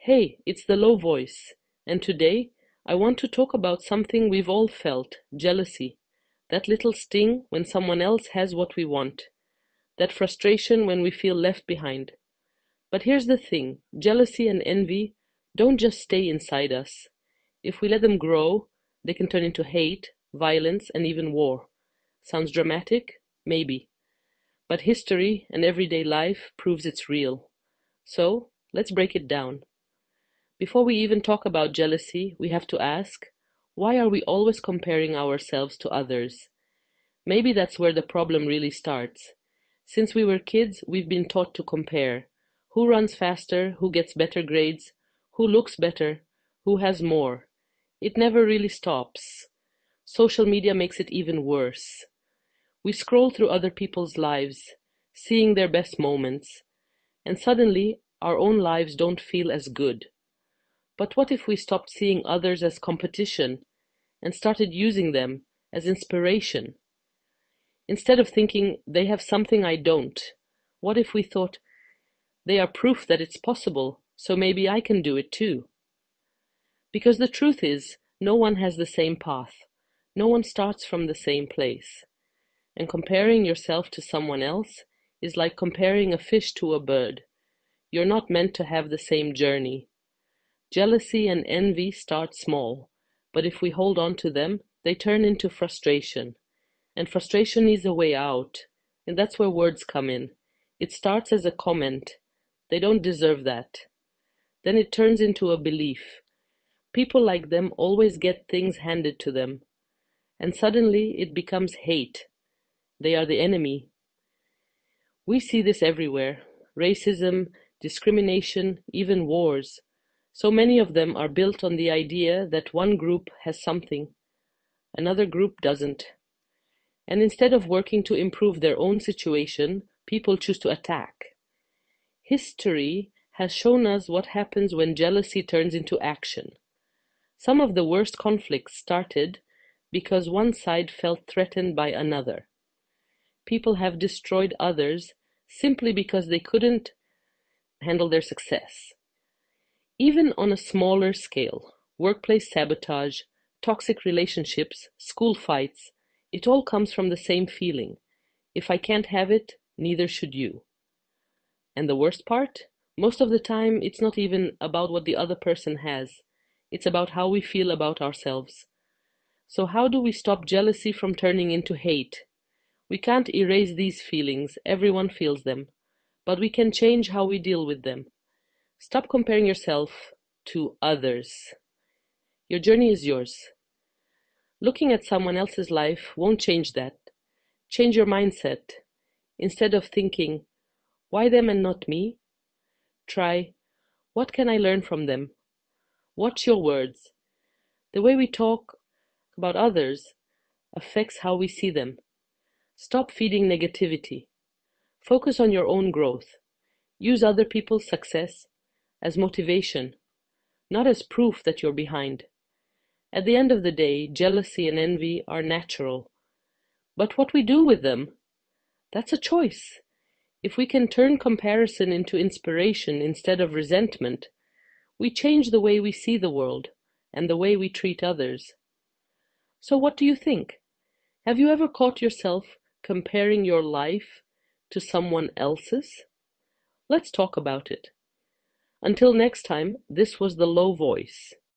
Hey, it's the low voice, and today I want to talk about something we've all felt: jealousy. That little sting when someone else has what we want, that frustration when we feel left behind. But here's the thing: jealousy and envy don't just stay inside us. If we let them grow, they can turn into hate, violence, and even war. Sounds dramatic? Maybe. But history and everyday life proves it's real. So, let's break it down. Before we even talk about jealousy, we have to ask, why are we always comparing ourselves to others? Maybe that's where the problem really starts. Since we were kids, we've been taught to compare. Who runs faster? Who gets better grades? Who looks better? Who has more? It never really stops. Social media makes it even worse. We scroll through other people's lives, seeing their best moments, and suddenly our own lives don't feel as good. But what if we stopped seeing others as competition and started using them as inspiration? Instead of thinking they have something I don't, what if we thought they are proof that it's possible, so maybe I can do it too? Because the truth is, no one has the same path. No one starts from the same place. And comparing yourself to someone else is like comparing a fish to a bird. You're not meant to have the same journey. Jealousy and envy start small, but if we hold on to them, they turn into frustration. And frustration is a way out, and that's where words come in. It starts as a comment. They don't deserve that. Then it turns into a belief. People like them always get things handed to them. And suddenly it becomes hate. They are the enemy. We see this everywhere: racism, discrimination, even wars. So many of them are built on the idea that one group has something, another group doesn't. And instead of working to improve their own situation, people choose to attack. History has shown us what happens when jealousy turns into action. Some of the worst conflicts started because one side felt threatened by another. People have destroyed others simply because they couldn't handle their success. Even on a smaller scale, workplace sabotage, toxic relationships, school fights, it all comes from the same feeling. If I can't have it, neither should you. And the worst part? Most of the time, it's not even about what the other person has. It's about how we feel about ourselves. So how do we stop jealousy from turning into hate? We can't erase these feelings, everyone feels them. But we can change how we deal with them. Stop comparing yourself to others. Your journey is yours. Looking at someone else's life won't change that. Change your mindset. Instead of thinking, why them and not me? Try, what can I learn from them? Watch your words. The way we talk about others affects how we see them. Stop feeding negativity. Focus on your own growth. Use other people's success as motivation, not as proof that you're behind. At the end of the day, jealousy and envy are natural. But what we do with them, that's a choice. If we can turn comparison into inspiration instead of resentment, we change the way we see the world and the way we treat others. So what do you think? Have you ever caught yourself comparing your life to someone else's? Let's talk about it. Until next time, this was The Low Voice.